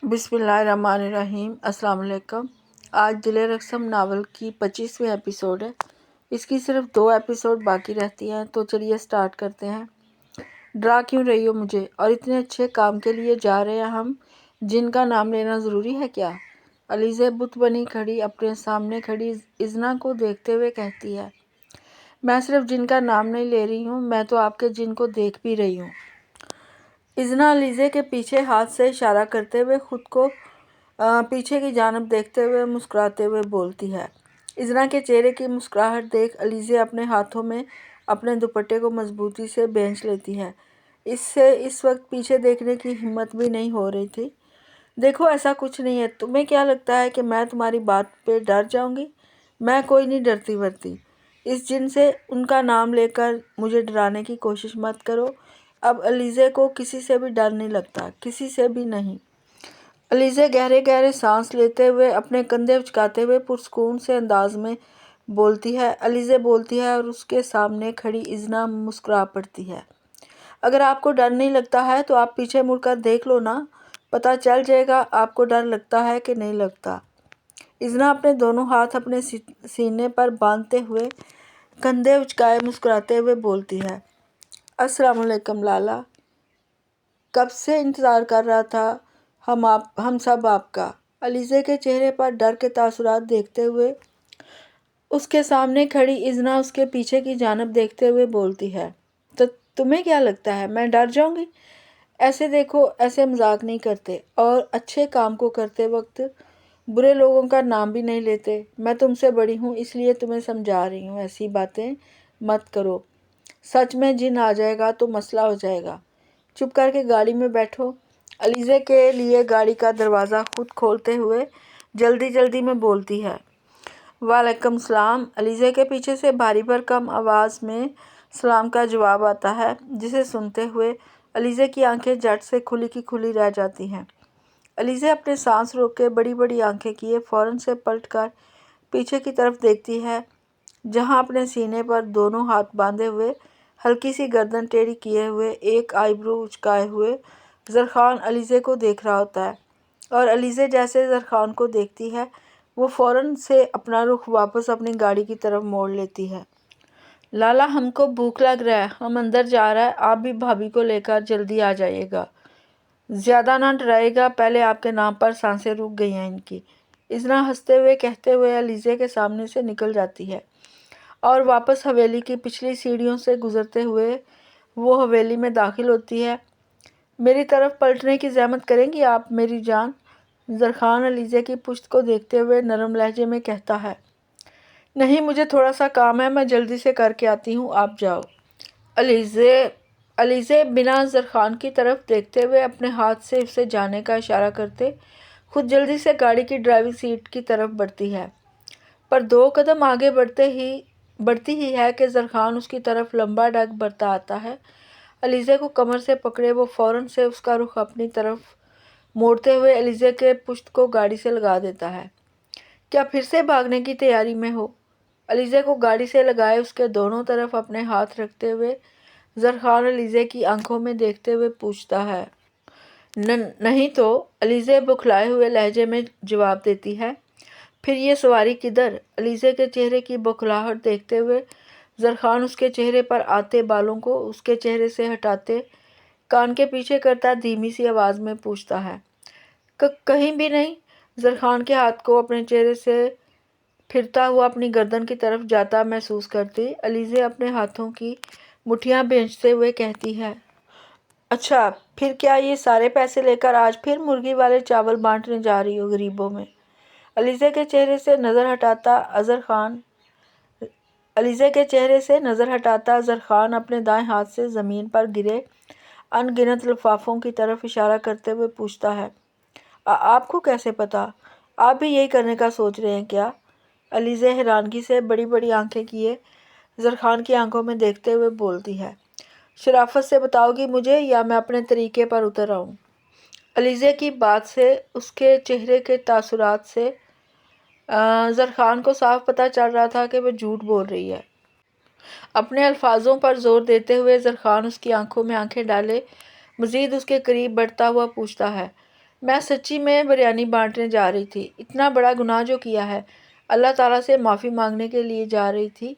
बिस्मिल्लाहिर्रहमानिर्रहीम। अस्सलाम वालेकुम। आज दिल रकसम नावल की 25वीं एपिसोड है। इसकी सिर्फ 2 एपिसोड बाकी रहती हैं, तो चलिए स्टार्ट करते हैं। डरा क्यों रही हो मुझे, और इतने अच्छे काम के लिए जा रहे हैं हम, जिनका नाम लेना ज़रूरी है क्या? अलीज़े बुत बनी खड़ी अपने सामने खड़ी इज़ना को देखते हुए कहती है, मैं सिर्फ जिनका नाम नहीं ले रही हूँ, मैं तो आपके जिन को देख भी रही हूँ। इज़ना अलीज़े के पीछे हाथ से इशारा करते हुए खुद को पीछे की जानब देखते हुए मुस्कुराते हुए बोलती है। इज़ना के चेहरे की मुस्कुराहट देख अलीज़े अपने हाथों में अपने दुपट्टे को मजबूती से खींच लेती है। इससे इस वक्त पीछे देखने की हिम्मत भी नहीं हो रही थी। देखो, ऐसा कुछ नहीं है। तुम्हें क्या लगता है कि मैं तुम्हारी बात पे डर जाऊंगी? मैं कोई नहीं डरती वरती। इस जिन से उनका नाम लेकर मुझे डराने की कोशिश मत करो। अब अलीज़े को किसी से भी डर नहीं लगता, किसी से भी नहीं। अलीज़े गहरे गहरे सांस लेते हुए अपने कंधे उचकाते हुए पुरसकून से अंदाज में बोलती है। अलीज़े बोलती है और उसके सामने खड़ी इज़ना मुस्कुरा पड़ती है। अगर आपको डर नहीं लगता है तो आप पीछे मुड़कर देख लो ना, पता चल जाएगा आपको डर लगता है कि नहीं लगता। इज़ना अपने दोनों हाथ अपने सीने पर बांधते हुए कंधे उचकाए मुस्कुराते हुए बोलती है, अस्सलाम वालेकुम लाला, कब से इंतज़ार कर रहा था हम सब आपका। अलीज़े के चेहरे पर डर के तासुरात देखते हुए उसके सामने खड़ी इज़ना उसके पीछे की जानब देखते हुए बोलती है, तो तुम्हें क्या लगता है मैं डर जाऊंगी? ऐसे देखो, ऐसे मजाक नहीं करते, और अच्छे काम को करते वक्त बुरे लोगों का नाम भी नहीं लेते। मैं तुमसे बड़ी हूँ, इसलिए तुम्हें समझा रही हूँ, ऐसी बातें मत करो। सच में जिन आ जाएगा तो मसला हो जाएगा। चुप करके गाड़ी में बैठो। अलीज़े के लिए गाड़ी का दरवाज़ा खुद खोलते हुए जल्दी जल्दी में बोलती है। वालेकुम सलाम। अलीज़े के पीछे से भारी भरकम आवाज़ में सलाम का जवाब आता है, जिसे सुनते हुए अलीज़े की आंखें झट से खुली की खुली रह जाती हैं। अलीज़े अपने सांस रोक के बड़ी बड़ी आंखें किए फ़ौरन से पलटकर पीछे की तरफ देखती है, जहां अपने सीने पर दोनों हाथ बांधे हुए, हल्की सी गर्दन टेढ़ी किए हुए, एक आईब्रो उचकाए हुए ज़रख़ान अलीज़े को देख रहा होता है। और अलीज़े जैसे ज़रख़ान को देखती है, वो फ़ौरन से अपना रुख वापस अपनी गाड़ी की तरफ मोड़ लेती है। लाला, हमको भूख लग रहा है, हम अंदर जा रहा है, आप भी भाभी को लेकर जल्दी आ जाइएगा। ज़्यादा ना डराइएगा, पहले आपके नाम पर सांसें रुक गई हैं इनकी। इज़ना हंसते हुए कहते हुए अलीज़े के सामने से निकल जाती है और वापस हवेली की पिछली सीढ़ियों से गुजरते हुए वो हवेली में दाखिल होती है। मेरी तरफ पलटने की ज़हमत करेंगी आप मेरी जान? ज़रख़ान अलीज़े की पुश्त को देखते हुए नरम लहजे में कहता है। नहीं, मुझे थोड़ा सा काम है, मैं जल्दी से करके आती हूँ, आप जाओ। अलीज़े बिना ज़रख़ान की तरफ देखते हुए अपने हाथ से उसे जाने का इशारा करते खुद जल्दी से गाड़ी की ड्राइविंग सीट की तरफ बढ़ती है, पर 2 कदम आगे बढ़ती ही है कि ज़रख़ान उसकी तरफ लंबा डग बढ़ता आता है। अलीज़े को कमर से पकड़े वो फ़ौरन से उसका रुख अपनी तरफ मोड़ते हुए अलीज़े के पुश्त को गाड़ी से लगा देता है। क्या फिर से भागने की तैयारी में हो? अलीज़े को गाड़ी से लगाए उसके दोनों तरफ अपने हाथ रखते हुए ज़रख़ान अलीज़े की आंखों में देखते हुए पूछता है। नहीं तो, अलीज़े बुखलाए हुए लहजे में जवाब देती है। फिर ये सवारी किधर? अलीज़े के चेहरे की बौखलाहट देखते हुए ज़रख़ान उसके चेहरे पर आते बालों को उसके चेहरे से हटाते कान के पीछे करता धीमी सी आवाज़ में पूछता है। कहीं भी नहीं। ज़रख़ान के हाथ को अपने चेहरे से फिरता हुआ अपनी गर्दन की तरफ जाता महसूस करती अलीज़े अपने हाथों की मुट्ठियाँ भींचते हुए कहती है, अच्छा, फिर क्या ये सारे पैसे लेकर आज फिर मुर्गी वाले चावल बांटने जा रही हो गरीबों में? अलीज़े के चेहरे से नज़र हटाता ज़रख़ान अपने दाएं हाथ से ज़मीन पर गिरे अनगिनत लिफाफों की तरफ इशारा करते हुए पूछता है, आपको कैसे पता? आप भी यही करने का सोच रहे हैं क्या? अलीज़े हैरानगी से बड़ी बड़ी आंखें किए ज़रख़ान की आंखों में देखते हुए बोलती है, शराफत से बताओगी मुझे, या मैं अपने तरीके पर उतर आऊँ? अलीज़े की बात से, उसके चेहरे के तासुरात से ज़रख़ान को साफ पता चल रहा था कि वह झूठ बोल रही है। अपने अल्फाजों पर जोर देते हुए ज़रख़ान उसकी आंखों में आंखें डाले मज़ीद उसके करीब बढ़ता हुआ पूछता है, میں سچی میں بریانی بانٹنے جا رہی تھی، اتنا بڑا گناہ جو کیا ہے، اللہ تعالیٰ سے معافی مانگنے کے لیے جا رہی تھی۔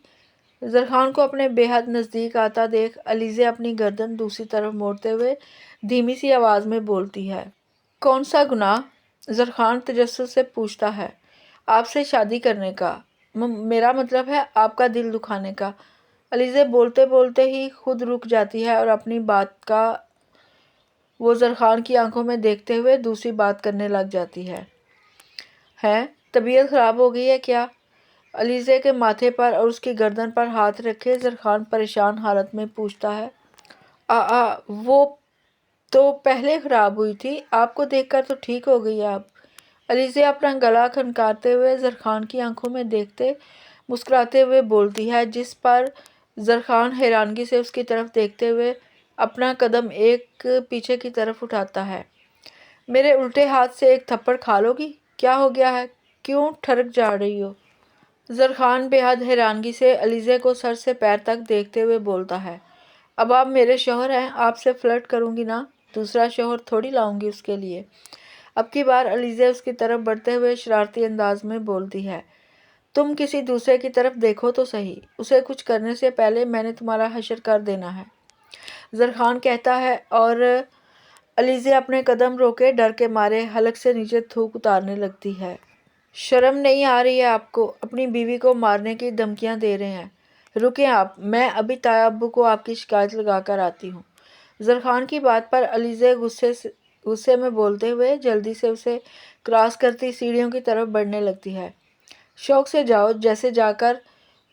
زرخان کو اپنے بے حد نزدیک آتا دیکھ علیزے اپنی گردن دوسری طرف موڑتے ہوئے دھیمی سی آواز میں بولتی ہے۔ کون سا گناہ؟ زرخان تجسس سے پوچھتا ہے۔ آپ سے شادی کرنے کا، میرا مطلب ہے آپ کا دل دکھانے کا۔ علیزے بولتے بولتے ہی خود رک جاتی ہے اور اپنی بات کا وہ زرخان کی آنکھوں میں دیکھتے ہوئے دوسری بات کرنے لگ جاتی ہے۔ طبیعت خراب ہو گئی ہے کیا؟ علیزے کے ماتھے پر اور اس کی گردن پر ہاتھ رکھے زرخان پریشان حالت میں پوچھتا ہے۔ وہ تو پہلے خراب ہوئی تھی، آپ کو دیکھ کر تو ٹھیک ہو گئی آپ۔ علیزے اپنا گلا کھنکارتے ہوئے زرخان کی آنکھوں میں دیکھتے مسکراتے ہوئے بولتی ہے، جس پر زرخان حیرانگی سے اس کی طرف دیکھتے ہوئے اپنا قدم ایک پیچھے کی طرف اٹھاتا ہے۔ میرے الٹے ہاتھ سے ایک تھپڑ کھا لو گی؟ کیا ہو گیا ہے؟ کیوں ٹھڑک جا رہی ہو؟ زرخان بے حد حیرانگی سے علیزے کو سر سے پیر تک دیکھتے ہوئے بولتا ہے۔ اب آپ میرے شوہر ہیں، آپ سے فلرٹ کروں گی نا، دوسرا شوہر تھوڑی لاؤں گی اس کے لیے۔ اب کی بار علیزے اس کی طرف بڑھتے ہوئے شرارتی انداز میں بولتی ہے۔ تم کسی دوسرے کی طرف دیکھو تو صحیح، اسے کچھ کرنے سے پہلے میں نے تمہارا حشر کر دینا ہے، زرخان کہتا ہے اور علیزے اپنے قدم روکے ڈر کے مارے حلق سے نیچے تھوک اتارنے لگتی ہے۔ شرم نہیں آ رہی ہے آپ کو؟ اپنی بیوی کو مارنے کی دھمکیاں دے رہے ہیں۔ رکیں آپ، میں ابھی تایا ابو کو آپ کی شکایت لگا کر آتی ہوں۔ زرخان کی بات پر علیزے غصے میں بولتے ہوئے جلدی سے اسے کراس کرتی سیڑھیوں کی طرف بڑھنے لگتی ہے۔ شوق سے جاؤ، جیسے جا کر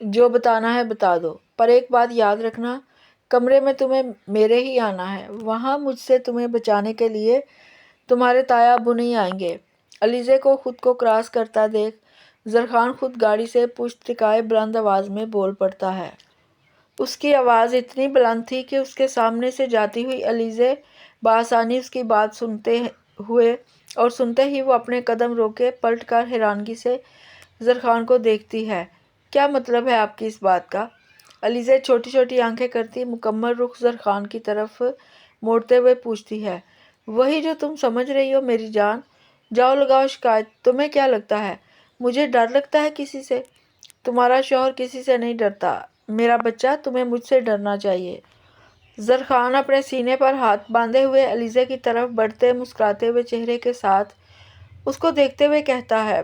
جو بتانا ہے بتا دو، پر ایک بات یاد رکھنا، کمرے میں تمہیں میرے ہی آنا ہے، وہاں مجھ سے تمہیں بچانے کے لیے تمہارے تایا ابو نہیں آئیں گے۔ علیزے کو خود کو کراس کرتا دیکھ زرخان خود گاڑی سے پشت ٹکائے بلند آواز میں بول پڑتا ہے۔ اس کی آواز اتنی بلند تھی کہ اس کے سامنے سے جاتی ہوئی علیزے بآسانی اس کی بات سنتے ہی وہ اپنے قدم روکے پلٹ کر حیرانگی سے زرخان کو دیکھتی ہے۔ کیا مطلب ہے آپ کی اس بات کا؟ علیزے چھوٹی چھوٹی آنکھیں کرتی مکمل رخ زرخان کی طرف موڑتے ہوئے پوچھتی ہے۔ وہی جو تم سمجھ رہی ہو میری جان، جاؤ لگاؤ شکایت۔ تمہیں کیا لگتا ہے مجھے ڈر لگتا ہے کسی سے؟ تمہارا شوہر کسی سے نہیں ڈرتا میرا بچہ، تمہیں مجھ سے ڈرنا چاہیے۔ زرخان اپنے سینے پر ہاتھ باندھے ہوئے علیزے کی طرف بڑھتے مسکراتے ہوئے چہرے کے ساتھ اس کو دیکھتے ہوئے کہتا ہے۔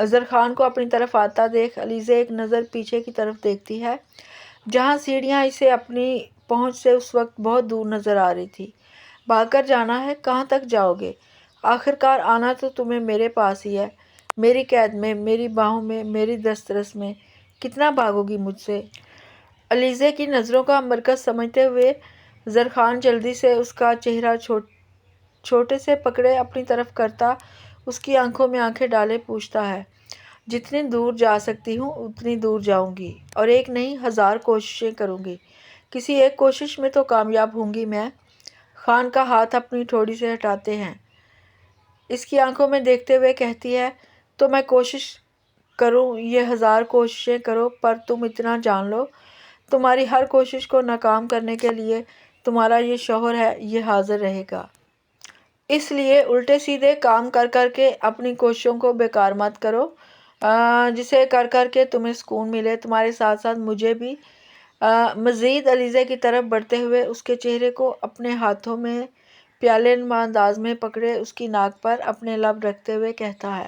زرخان کو اپنی طرف آتا دیکھ علیزے ایک نظر پیچھے کی طرف دیکھتی ہے، جہاں سیڑھیاں اسے اپنی پہنچ سے اس وقت بہت دور نظر آ رہی تھی۔ بھاگ کر جانا ہے؟ کہاں تک جاؤ گے؟ آخرکار آنا تو تمہیں میرے پاس ہی ہے، میری قید میں، میری باہوں میں، میری دسترس میں۔ کتنا بھاگو گی مجھ سے؟ علیزے کی نظروں کا مرکز سمجھتے ہوئے زرخان جلدی سے اس کا چہرہ چھوٹے سے پکڑے اپنی طرف کرتا اس کی آنکھوں میں آنکھیں ڈالے پوچھتا ہے۔ جتنی دور جا سکتی ہوں اتنی دور جاؤں گی، اور ایک نہیں 1000 کوششیں کروں گی، کسی ایک کوشش میں تو کامیاب ہوں گی میں۔ خان کا ہاتھ اپنی ٹھوڑی سے ہٹاتے ہیں اس کی آنکھوں میں دیکھتے ہوئے کہتی ہے، تو میں کوشش کروں، یہ 1000 کوششیں کرو، پر تم اتنا جان لو، تمہاری ہر کوشش کو ناکام کرنے کے لیے تمہارا یہ شوہر ہے، یہ حاضر رہے گا۔ اس لیے الٹے سیدھے کام کر کر کے اپنی کوششوں کو بیکار مت کرو، جسے کر کر کے تمہیں سکون ملے، تمہارے ساتھ ساتھ مجھے بھی۔ مزید علیزے کی طرف بڑھتے ہوئے اس کے چہرے کو اپنے ہاتھوں میں پیالے نما انداز میں پکڑے اس کی ناک پر اپنے لب رکھتے ہوئے کہتا ہے۔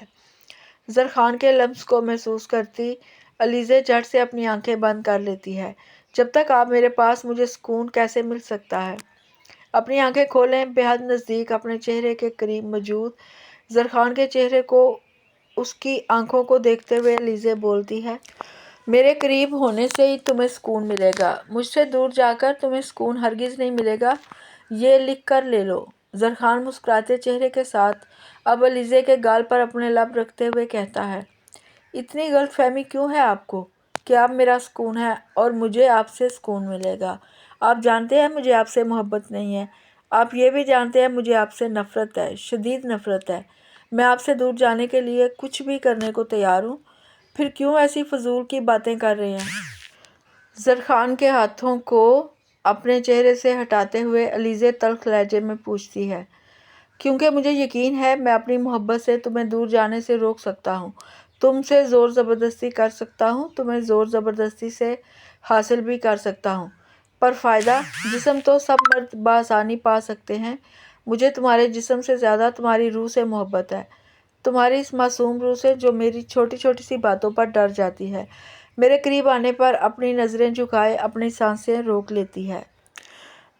زرخان کے لمس کو محسوس کرتی علیزے جھٹ سے اپنی آنکھیں بند کر لیتی ہے۔ جب تک آپ میرے پاس مجھے سکون کیسے مل سکتا ہے؟ اپنی آنکھیں کھولیں، بے حد نزدیک اپنے چہرے کے قریب موجود زرخان کے چہرے کو اس کی آنکھوں کو دیکھتے ہوئے علیزے بولتی ہے۔ میرے قریب ہونے سے ہی تمہیں سکون ملے گا، مجھ سے دور جا کر تمہیں سکون ہرگز نہیں ملے گا، یہ لکھ کر لے لو۔ زرخان مسکراتے چہرے کے ساتھ اب علیزے کے گال پر اپنے لب رکھتے ہوئے کہتا ہے۔ اتنی غلط فہمی کیوں ہے آپ کو کہ آپ میرا سکون ہے اور مجھے آپ سے سکون ملے گا؟ آپ جانتے ہیں مجھے آپ سے محبت نہیں ہے، آپ یہ بھی جانتے ہیں مجھے آپ سے نفرت ہے، شدید نفرت ہے۔ میں آپ سے دور جانے کے لیے کچھ بھی کرنے کو تیار ہوں، پھر کیوں ایسی فضول کی باتیں کر رہے ہیں؟ زرخان کے ہاتھوں کو اپنے چہرے سے ہٹاتے ہوئے علیزے تلخ لہجے میں پوچھتی ہے۔ کیونکہ مجھے یقین ہے میں اپنی محبت سے تمہیں دور جانے سے روک سکتا ہوں، تم سے زور زبردستی کر سکتا ہوں، تمہیں زور زبردستی سے حاصل بھی کر سکتا ہوں، پر فائدہ؟ جسم تو سب مرد بآسانی پا سکتے ہیں، مجھے تمہارے جسم سے زیادہ تمہاری روح سے محبت ہے، تمہاری اس معصوم روح سے جو میری چھوٹی چھوٹی سی باتوں پر ڈر جاتی ہے، میرے قریب آنے پر اپنی نظریں جھکائے اپنی سانسیں روک لیتی ہے۔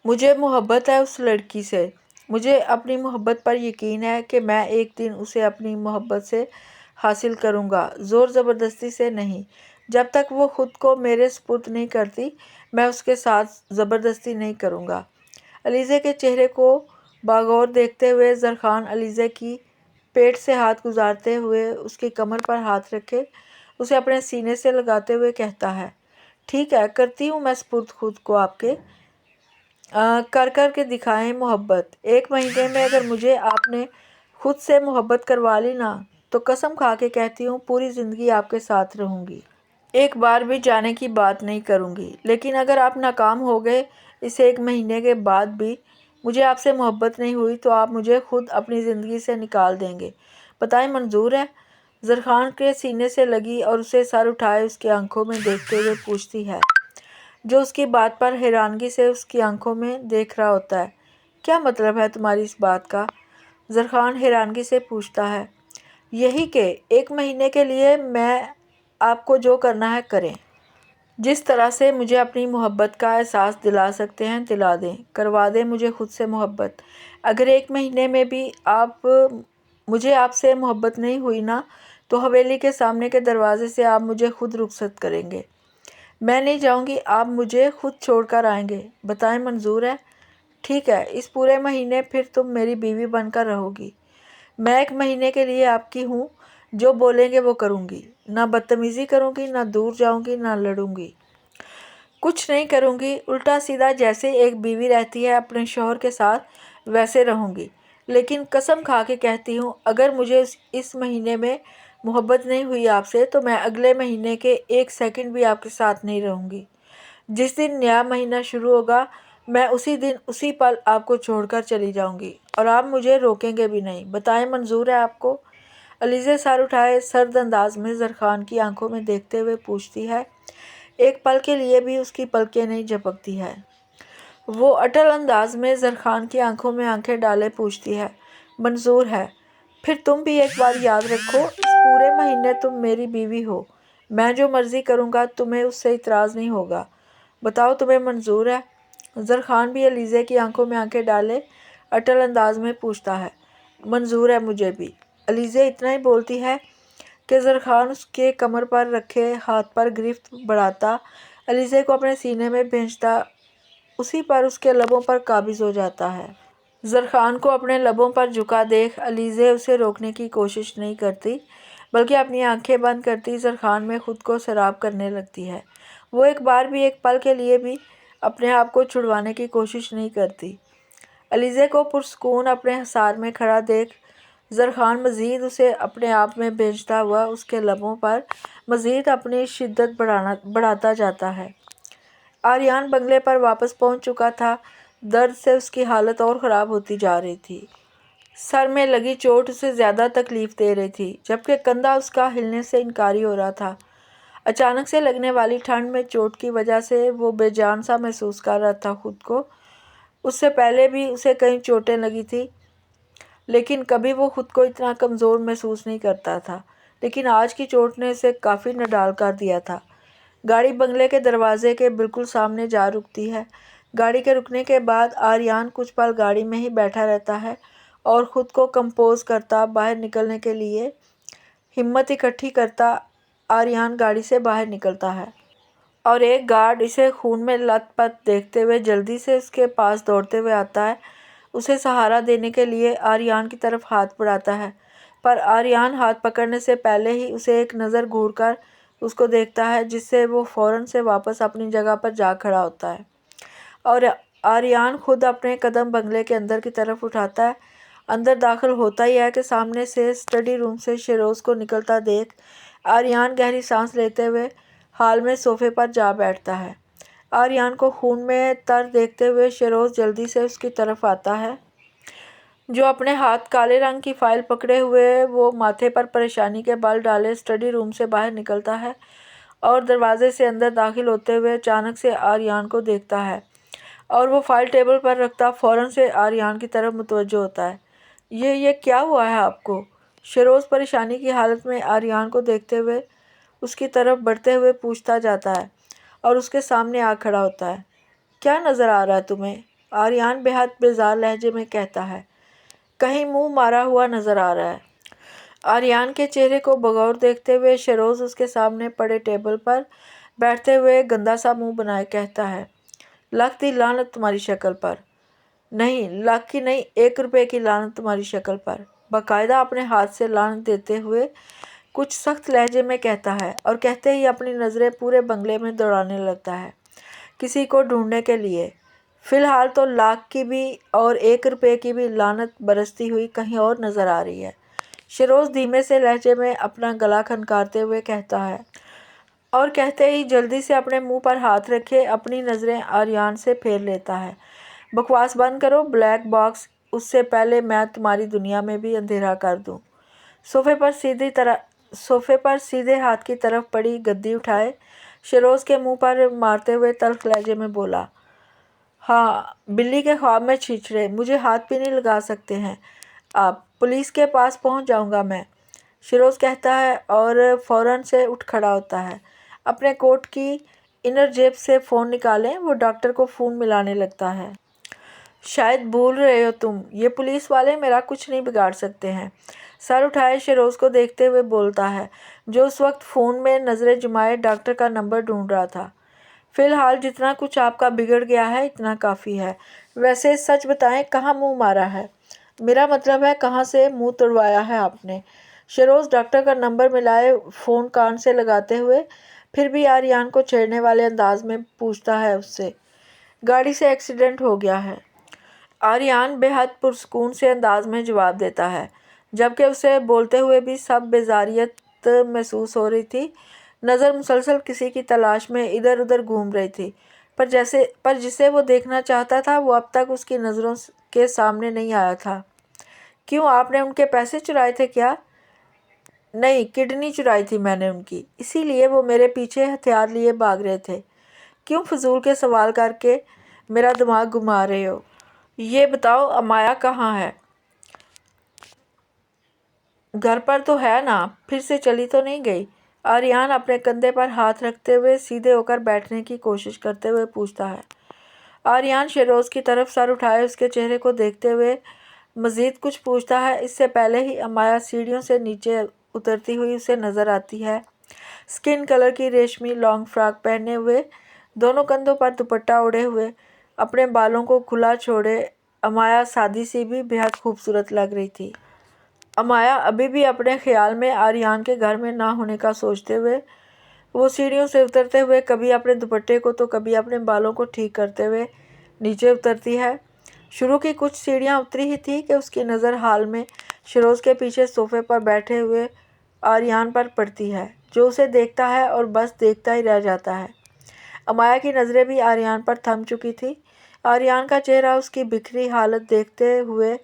مجھے محبت ہے اس لڑکی سے، مجھے اپنی محبت پر یقین ہے کہ میں ایک دن اسے اپنی محبت سے حاصل کروں گا، زور زبردستی سے نہیں۔ جب تک وہ خود کو میرے سپرد نہیں کرتی میں اس کے ساتھ زبردستی نہیں کروں گا۔ علیزے کے چہرے کو باغور دیکھتے ہوئے زرخان علیزے کی پیٹ سے ہاتھ گزارتے ہوئے اس کی کمر پر ہاتھ رکھے اسے اپنے سینے سے لگاتے ہوئے کہتا ہے، ٹھیک ہے، کرتی ہوں میں سپرد خود کو آپ کے، کر کے دکھائیں محبت۔ 1 مہینے میں اگر مجھے آپ نے خود سے محبت کروا لی نا تو قسم کھا کے کہتی ہوں پوری زندگی آپ کے ساتھ رہوں گی، ایک بار بھی جانے کی بات نہیں کروں گی۔ لیکن اگر آپ ناکام ہو گئے اس 1 مہینے کے بعد بھی مجھے آپ سے محبت نہیں ہوئی تو آپ مجھے خود اپنی زندگی سے نکال دیں گے، بتائیں منظور ہے؟ زرخان کے سینے سے لگی اور اسے سر اٹھائے اس کی آنکھوں میں دیکھتے ہوئے پوچھتی ہے، جو اس کی بات پر حیرانگی سے اس کی آنکھوں میں دیکھ رہا ہوتا ہے، کیا مطلب ہے تمہاری اس بات کا؟ زرخان حیرانگی سے پوچھتا ہے، یہی کہ 1 مہینے کے لیے میں آپ کو جو کرنا ہے کریں، جس طرح سے مجھے اپنی محبت کا احساس دلا سکتے ہیں دلا دیں، کروا دیں مجھے خود سے محبت۔ اگر 1 مہینے میں بھی مجھے آپ سے محبت نہیں ہوئی نا تو حویلی کے سامنے کے دروازے سے آپ مجھے خود رخصت کریں گے، میں نہیں جاؤں گی، آپ مجھے خود چھوڑ کر آئیں گے، بتائیں منظور ہے؟ ٹھیک ہے، اس پورے مہینے پھر تم میری بیوی بن کر رہو گی، میں 1 مہینے کے لیے آپ کی ہوں، جو بولیں گے وہ کروں گی، نہ بدتمیزی کروں گی، نہ دور جاؤں گی، نہ لڑوں گی، کچھ نہیں کروں گی، الٹا سیدھا جیسے ایک بیوی رہتی ہے اپنے شوہر کے ساتھ ویسے رہوں گی۔ لیکن قسم کھا کے کہتی ہوں اگر مجھے اس مہینے میں محبت نہیں ہوئی آپ سے تو میں اگلے مہینے کے 1 سیکنڈ بھی آپ کے ساتھ نہیں رہوں گی۔ جس دن نیا مہینہ شروع ہوگا میں اسی دن اسی پل آپ کو چھوڑ کر چلی جاؤں گی اور آپ مجھے روکیں گے بھی نہیں، بتائیں منظور ہے آپ کو؟ علیزے سر اٹھائے سرد انداز میں زرخان کی آنکھوں میں دیکھتے ہوئے پوچھتی ہے، ایک پل کے لیے بھی اس کی پلکیں نہیں جھپکتی ہے۔ وہ اٹل انداز میں زرخان کی آنکھوں میں آنکھیں ڈالے پوچھتی ہے، منظور ہے؟ پھر تم بھی ایک بات یاد رکھو، اس پورے مہینے تم میری بیوی ہو، میں جو مرضی کروں گا تمہیں اس سے اعتراض نہیں ہوگا، بتاؤ تمہیں منظور ہے؟ زرخان بھی علیزے کی آنکھوں میں آنکھیں ڈالے اٹل انداز میں پوچھتا ہے، منظور ہے مجھے بھی۔ علیزے اتنا ہی بولتی ہے کہ زرخان اس کے کمر پر رکھے ہاتھ پر گرفت بڑھاتا علیزے کو اپنے سینے میں بھیجتا اسی پر اس کے لبوں پر قابض ہو جاتا ہے۔ زرخان کو اپنے لبوں پر جھکا دیکھ علیزے اسے روکنے کی کوشش نہیں کرتی بلکہ اپنی آنکھیں بند کرتی زرخان میں خود کو سراب کرنے لگتی ہے، وہ ایک بار بھی ایک پل کے لیے بھی اپنے آپ کو چھڑوانے کی کوشش نہیں کرتی۔ علیزے کو پرسکون اپنے حصار میں کھڑا دیکھ زرخان مزید اسے اپنے آپ میں بھیجتا ہوا اس کے لبوں پر مزید اپنی شدت بڑھاتا جاتا ہے۔ آریان بنگلے پر واپس پہنچ چکا تھا، درد سے اس کی حالت اور خراب ہوتی جا رہی تھی، سر میں لگی چوٹ اسے زیادہ تکلیف دے رہی تھی جبکہ کندھا اس کا ہلنے سے انکاری ہو رہا تھا۔ اچانک سے لگنے والی ٹھنڈ میں چوٹ کی وجہ سے وہ بے جان سا محسوس کر رہا تھا خود کو، اس سے پہلے بھی اسے کئی چوٹیں لگی تھی لیکن کبھی وہ خود کو اتنا کمزور محسوس نہیں کرتا تھا، لیکن آج کی چوٹ نے اسے کافی نڈال کر دیا تھا۔ گاڑی بنگلے کے دروازے کے بالکل سامنے جا رکتی ہے، گاڑی کے رکنے کے بعد آریان کچھ پل گاڑی میں ہی بیٹھا رہتا ہے اور خود کو کمپوز کرتا باہر نکلنے کے لیے ہمت اکٹھی کرتا آریان گاڑی سے باہر نکلتا ہے اور ایک گارڈ اسے خون میں لت پت دیکھتے ہوئے جلدی سے اس کے پاس دوڑتے ہوئے آتا ہے، اسے سہارا دینے کے لیے آریان کی طرف ہاتھ بڑھاتا ہے، پر آریان ہاتھ پکڑنے سے پہلے ہی اسے ایک نظر گھور کر اس کو دیکھتا ہے جس سے وہ فوراً سے واپس اپنی جگہ پر جا کھڑا ہوتا ہے اور آریان خود اپنے قدم بنگلے کے اندر کی طرف اٹھاتا ہے۔ اندر داخل ہوتا ہی ہے کہ سامنے سے اسٹڈی روم سے شیروز کو نکلتا دیکھ آریان گہری سانس لیتے ہوئے حال میں صوفے پر جا بیٹھتا ہے۔ آریان کو خون میں تر دیکھتے ہوئے شیروز جلدی سے اس کی طرف آتا ہے जो अपने हाथ काले रंग की फाइल पकड़े हुए वो माथे पर परेशानी के बाल डाले स्टडी रूम से बाहर निकलता है और दरवाजे से अंदर दाखिल होते हुए अचानक से आर्यन को देखता है और वो फाइल टेबल पर रखता फ़ौरन से आर्यन की तरफ मुतवज्जो होता है। ये क्या हुआ है आपको? शेरोज़ परेशानी की हालत में आर्यन को देखते हुए उसकी तरफ बढ़ते हुए पूछता जाता है और उसके सामने आ खड़ा होता है। क्या नज़र आ रहा है तुम्हें? आर्यन बेहद बेजार लहजे में कहता है। कहीं मुंह मारा हुआ नज़र आ रहा है। आर्यन के चेहरे को बगौर देखते हुए शेरोज़ उसके सामने पड़े टेबल पर बैठते हुए गंदा सा मुंह बनाए कहता है, लाख की लानत तुम्हारी शक्ल पर। नहीं, लाख की नहीं, 1 रुपये की लानत तुम्हारी शक्ल पर। बाकायदा अपने हाथ से लानत देते हुए कुछ सख्त लहजे में कहता है और कहते ही अपनी नज़रें पूरे बंगले में दौड़ाने लगता है किसी को ढूंढने के लिए। फ़िलहाल तो लाख की भी और 1 रुपये की भी लानत बरसती हुई कहीं और नज़र आ रही है। शेरोज़ धीमे से लहजे में अपना गला खनकारते हुए कहता है और कहते ही जल्दी से अपने मुंह पर हाथ रखे अपनी नज़रें आर्यन से फेर लेता है। बकवास बंद करो ब्लैक बॉक्स, उससे पहले मैं तुम्हारी दुनिया में भी अंधेरा कर दूं। सोफे पर सीधे हाथ की तरफ पड़ी गद्दी उठाए शेरोज़ के मुंह पर मारते हुए तल्ख लहजे में बोला, हाँ, बिल्ली के ख्वाब में छिछड़े, मुझे हाथ भी नहीं लगा सकते हैं आप। पुलिस के पास पहुंच जाऊंगा मैं, शेरोज़ कहता है और फ़ौरन से उठ खड़ा होता है। अपने कोट की इनर जेब से फ़ोन निकालें वो डॉक्टर को फ़ोन मिलाने लगता है। शायद भूल रहे हो तुम, ये पुलिस वाले मेरा कुछ नहीं बिगाड़ सकते हैं। सर उठाए शेरोज़ को देखते हुए बोलता है जो उस वक्त फ़ोन में नज़रें जमाए डॉक्टर का नंबर ढूंढ रहा था। फ़िलहाल जितना कुछ आपका बिगड़ गया है इतना काफ़ी है। वैसे सच बताएं, कहाँ मुंह मारा है? मेरा मतलब है कहाँ से मुंह तुड़वाया है आपने? शेरोज़ डॉक्टर का नंबर मिलाए फ़ोन कान से लगाते हुए फिर भी आर्यन को छेड़ने वाले अंदाज में पूछता है उससे। गाड़ी से एक्सीडेंट हो गया है। आर्यन बेहद पुरसकून से अंदाज में जवाब देता है जबकि उसे बोलते हुए भी सब बेजारियत महसूस हो रही थी। नज़र मुसलसल किसी की तलाश में इधर उधर घूम रही थी पर जिसे वो देखना चाहता था वो अब तक उसकी नज़रों के सामने नहीं आया था। क्यों, आपने उनके पैसे चुराए थे क्या? नहीं, किडनी चुराई थी मैंने उनकी, इसीलिए वो मेरे पीछे हथियार लिए भाग रहे थे। क्यों फजूल के सवाल करके मेरा दिमाग घुमा रहे हो? ये बताओ अमाया कहाँ है? घर पर तो है ना, फिर से चली तो नहीं गई? आर्यन अपने कंधे पर हाथ रखते हुए सीधे होकर बैठने की कोशिश करते हुए पूछता है। आर्यन शेरोज़ की तरफ सर उठाए उसके चेहरे को देखते हुए मज़ीद कुछ पूछता है इससे पहले ही अमाया सीढ़ियों से नीचे उतरती हुई उसे नज़र आती है। स्किन कलर की रेशमी लॉन्ग फ्रॉक पहने हुए, दोनों कंधों पर दुपट्टा ओढ़े हुए, अपने बालों को खुला छोड़े अमाया सादी सी भी बेहद खूबसूरत लग रही थी। अमाया अभी भी अपने ख्याल में आर्यन के घर में ना होने का सोचते हुए वो सीढ़ियों से उतरते हुए कभी अपने दुपट्टे को तो कभी अपने बालों को ठीक करते हुए नीचे उतरती है। शुरू की कुछ सीढ़ियाँ उतरी ही थी कि उसकी नज़र हाल में शेरोज़ के पीछे सोफे पर बैठे हुए आर्यन पर पड़ती है जो उसे देखता है और बस देखता ही रह जाता है। अमाया की नज़रें भी आर्यन पर थम चुकी थी। आर्यन का चेहरा उसकी बिखरी हालत देखते हुए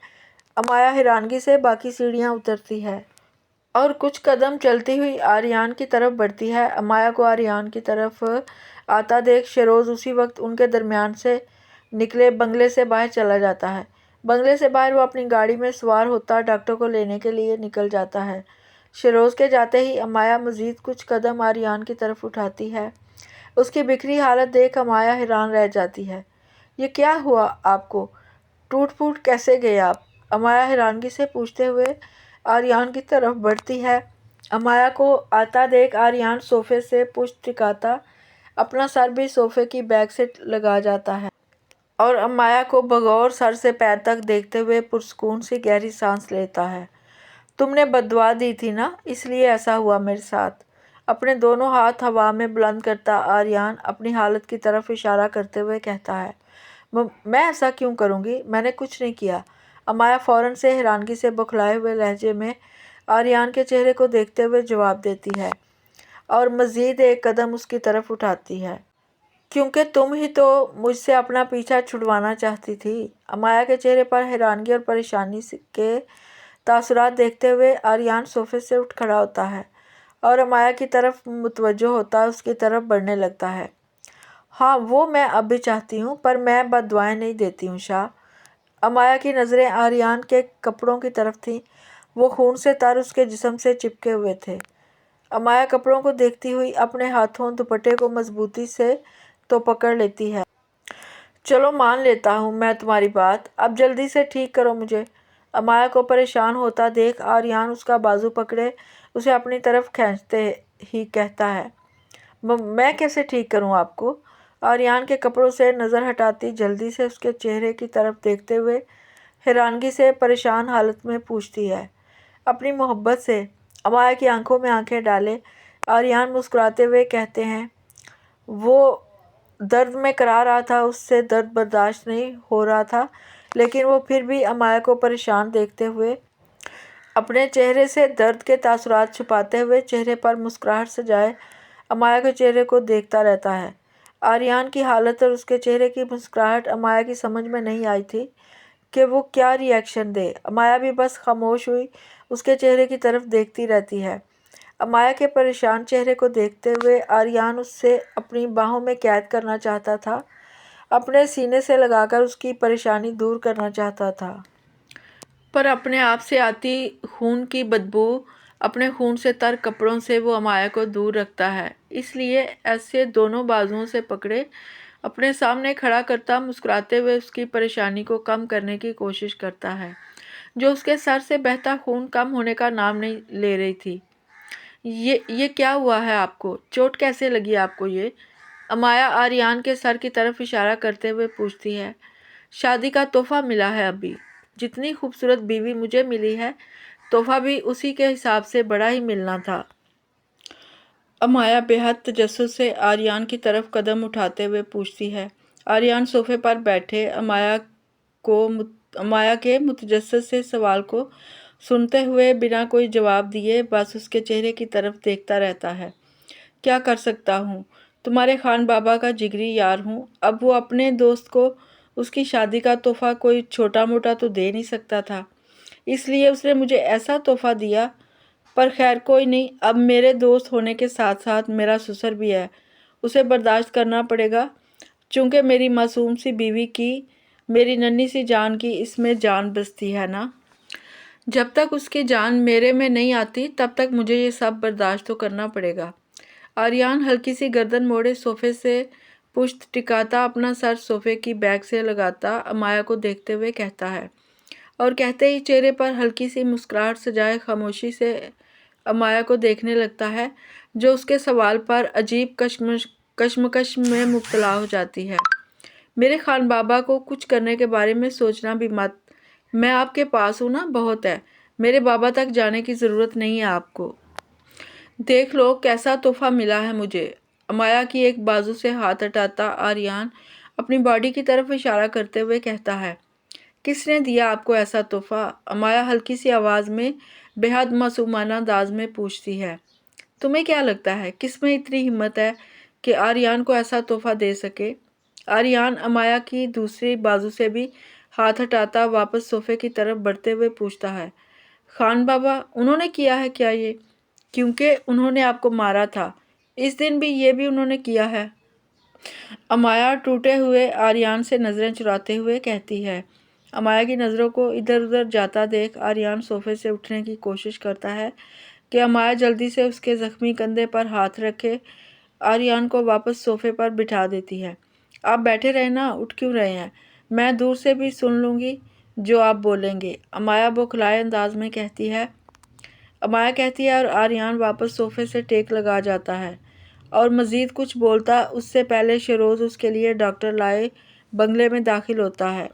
अमाया हैरानगी से बाकी सीढ़ियाँ उतरती है और कुछ कदम चलती हुई आर्यन की तरफ बढ़ती है। अमाया को आर्यन की तरफ आता देख शेरोज़ उसी वक्त उनके दरमियान से निकले बंगले से बाहर चला जाता है। बंगले से बाहर वो अपनी गाड़ी में सवार होता डॉक्टर को लेने के लिए निकल जाता है। शेरोज़ के जाते ही अमाया मज़ीद कुछ कदम आर्यन की तरफ उठाती है। उसकी बिखरी हालत देख अमाया हैरान रह जाती है। ये क्या हुआ आपको? टूट फूट कैसे गए आप? अमाया हैरानगी से पूछते हुए आर्यन की तरफ बढ़ती है। अमाया को आता देख आर्यन सोफे से पुश्त टिकाता अपना सर भी सोफे की बैक से लगा जाता है और अमाया को बगौर सर से पैर तक देखते हुए पुरसकून से गहरी सांस लेता है। तुमने बद्दुआ दी थी ना, इसलिए ऐसा हुआ मेरे साथ। अपने दोनों हाथ हवा में बुलंद करता आर्यन अपनी हालत की तरफ इशारा करते हुए कहता है, मैं ऐसा क्यों करूँगी? मैंने कुछ नहीं किया। अमाया फ़ौरन से हैरानगी से बौखलाए हुए लहजे में आर्यन के चेहरे को देखते हुए जवाब देती है और मज़ीद एक कदम उसकी तरफ उठाती है। क्योंकि तुम ही तो मुझसे अपना पीछा छुड़वाना चाहती थी। अमाया के चेहरे पर हैरानगी और परेशानी के तासुरात देखते हुए आर्यन सोफे से उठ खड़ा होता है और अमाया की तरफ मुतवज्जो होता है, उसकी तरफ बढ़ने लगता है। हाँ, वो मैं अब भी चाहती हूँ, पर मैं बद्दुआएं नहीं देती हूँ शाह। अमाया की नज़रें आर्यन के कपड़ों की तरफ थीं। वो खून से तर उसके जिस्म से चिपके हुए थे। अमाया कपड़ों को देखती हुई अपने हाथों दुपट्टे को मजबूती से तो पकड़ लेती है। चलो मान लेता हूँ मैं तुम्हारी बात, अब जल्दी से ठीक करो मुझे। अमाया को परेशान होता देख आर्यन उसका बाजू पकड़े उसे अपनी तरफ खींचते ही कहता है, मैं कैसे ठीक करूँ आपको? आर्यन के कपड़ों से नज़र हटाती जल्दी से उसके चेहरे की तरफ देखते हुए हैरानगी से परेशान हालत में पूछती है। अपनी मोहब्बत से अमाया की आंखों में आंखें डाले आर्यन मुस्कुराते हुए कहते हैं, वो दर्द में करा रहा था, उससे दर्द बर्दाश्त नहीं हो रहा था, लेकिन वो फिर भी अमाया को परेशान देखते हुए अपने चेहरे से दर्द के तासुरात छुपाते हुए चेहरे पर मुस्कुराहट सजाए अमाया के चेहरे को देखता रहता है। आर्यन की हालत और उसके चेहरे की मुस्कुराहट अमाया की समझ में नहीं आई थी कि वो क्या रिएक्शन दे। अमाया भी बस खामोश हुई उसके चेहरे की तरफ देखती रहती है। अमाया के परेशान चेहरे को देखते हुए आर्यन उससे अपनी बाहों में कैद करना चाहता था, अपने सीने से लगाकर उसकी परेशानी दूर करना चाहता था, पर अपने आप से आती खून की बदबू, अपने खून से तर कपड़ों से वो अमाया को दूर रखता है। इसलिए ऐसे दोनों बाजुओं से पकड़े अपने सामने खड़ा करता मुस्कुराते हुए उसकी परेशानी को कम करने की कोशिश करता है, जो उसके सर से बहता खून कम होने का नाम नहीं ले रही थी। ये क्या हुआ है आपको? चोट कैसे लगी आपको ये? अमाया आर्यन के सर की तरफ इशारा करते हुए पूछती है। शादी का तोहफा मिला है अभी। जितनी खूबसूरत बीवी मुझे मिली है, तोहफा भी उसी के हिसाब से बड़ा ही मिलना था। अमाया बेहद तजस्सुस से आर्यन की तरफ कदम उठाते हुए पूछती है। आर्यन सोफे पर बैठे अमाया के मुतजस्सिस से सवाल को सुनते हुए बिना कोई जवाब दिए बस उसके चेहरे की तरफ देखता रहता है। क्या कर सकता हूँ? तुम्हारे खान बाबा का जिगरी यार हूँ। अब वो अपने दोस्त को उसकी शादी का तोहफा कोई छोटा मोटा तो दे नहीं सकता था, इसलिए उसने मुझे ऐसा तोहफा दिया। पर खैर कोई नहीं, अब मेरे दोस्त होने के साथ साथ मेरा ससुर भी है, उसे बर्दाश्त करना पड़ेगा। चूँकि मेरी मासूम सी बीवी की, मेरी नन्ही सी जान की इसमें जान बसती है ना। जब तक उसकी जान मेरे में नहीं आती तब तक मुझे ये सब बर्दाश्त तो करना पड़ेगा। आर्यन हल्की सी गर्दन मोड़े सोफे से पुश्त टिकाता अपना सर सोफे की बैक से लगाता अमाया को देखते हुए कहता है, और कहते ही चेहरे पर हल्की सी मुस्कुराहट सजाए खामोशी से अमाया को देखने लगता है, जो उसके सवाल पर अजीब कश्मकश में मुब्तला हो जाती है। मेरे खान बाबा को कुछ करने के बारे में सोचना भी मत। मैं आपके पास हूँ ना, बहुत है। मेरे बाबा तक जाने की ज़रूरत नहीं है आपको। देख लो कैसा तोहफा मिला है मुझे। अमाया की एक बाजू से हाथ हटाता आर्यन अपनी बॉडी की तरफ इशारा करते हुए कहता है, किसने दिया आपको ऐसा तोहफा? अमाया हल्की सी आवाज़ में बेहद मासूमाना अंदाज में पूछती है। तुम्हें क्या लगता है किस में इतनी हिम्मत है कि आर्यन को ऐसा तोहफा दे सके? आर्यन अमाया की दूसरी बाजू से भी हाथ हटाता वापस सोफे की तरफ बढ़ते हुए पूछता है, खान बाबा उन्होंने किया है क्या ये? क्योंकि उन्होंने आपको मारा था, इस दिन भी ये भी उन्होंने किया है। अमाया टूटे हुए आर्यन से नज़रें चुराते हुए कहती है। अमाया की नज़रों को इधर उधर जाता देख आर्यन सोफे से उठने की कोशिश करता है कि अमाया जल्दी से उसके ज़ख्मी कंधे पर हाथ रखे आर्यन को वापस सोफे पर बिठा देती है। आप बैठे रहे ना, उठ क्यों रहे हैं? मैं दूर से भी सुन लूँगी जो आप बोलेंगे, अमाया बौखलाए अंदाज में कहती है। अमाया कहती है और आर्यन वापस सोफे से टेक लगा जाता है और मज़ीद कुछ बोलता उससे पहले शरोज़ उसके लिए डॉक्टर लाए बंगले में दाखिल होता है।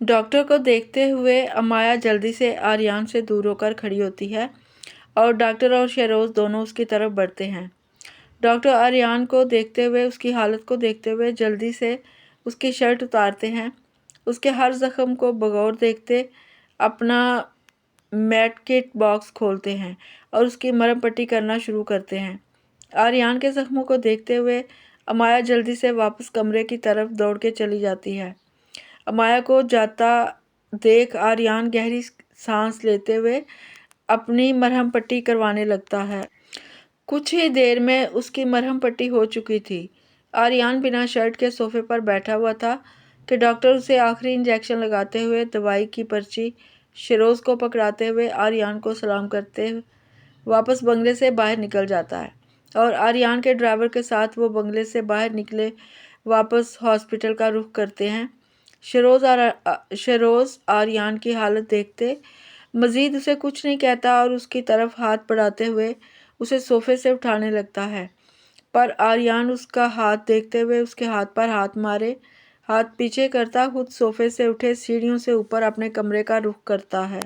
डॉक्टर को देखते हुए अमाया जल्दी से आर्यन से दूर होकर खड़ी होती है और डॉक्टर और शरोज़ दोनों उसकी तरफ बढ़ते हैं। डॉक्टर आर्यन को देखते हुए उसकी हालत को देखते हुए जल्दी से उसकी शर्ट उतारते हैं, उसके हर ज़ख्म को बगौर देखते अपना मेडकिट बॉक्स खोलते हैं और उसकी मरहम पट्टी करना शुरू करते हैं। आर्यन के ज़ख्मों को देखते हुए امایا جلدی سے واپس کمرے کی طرف دوڑ کے چلی جاتی ہے۔ امایا کو جاتا دیکھ آریان گہری سانس لیتے ہوئے اپنی مرہم پٹی کروانے لگتا ہے۔ کچھ ہی دیر میں اس کی مرہم پٹی ہو چکی تھی۔ آریان بنا شرٹ کے صوفے پر بیٹھا ہوا تھا کہ ڈاکٹر اسے آخری انجیکشن لگاتے ہوئے دوائی کی پرچی شیروز کو پکڑاتے ہوئے آریان کو سلام کرتے واپس بنگلے سے باہر نکل جاتا ہے اور آریان کے ڈرائیور کے ساتھ وہ بنگلے سے باہر نکلے واپس ہاسپٹل کا رخ کرتے ہیں۔ شیروز آریان کی حالت دیکھتے مزید اسے کچھ نہیں کہتا اور اس کی طرف ہاتھ بڑھاتے ہوئے اسے صوفے سے اٹھانے لگتا ہے، پر آریان اس کا ہاتھ دیکھتے ہوئے اس کے ہاتھ پر ہاتھ مارے ہاتھ پیچھے کرتا خود صوفے سے اٹھے سیڑھیوں سے اوپر اپنے کمرے کا رخ کرتا ہے۔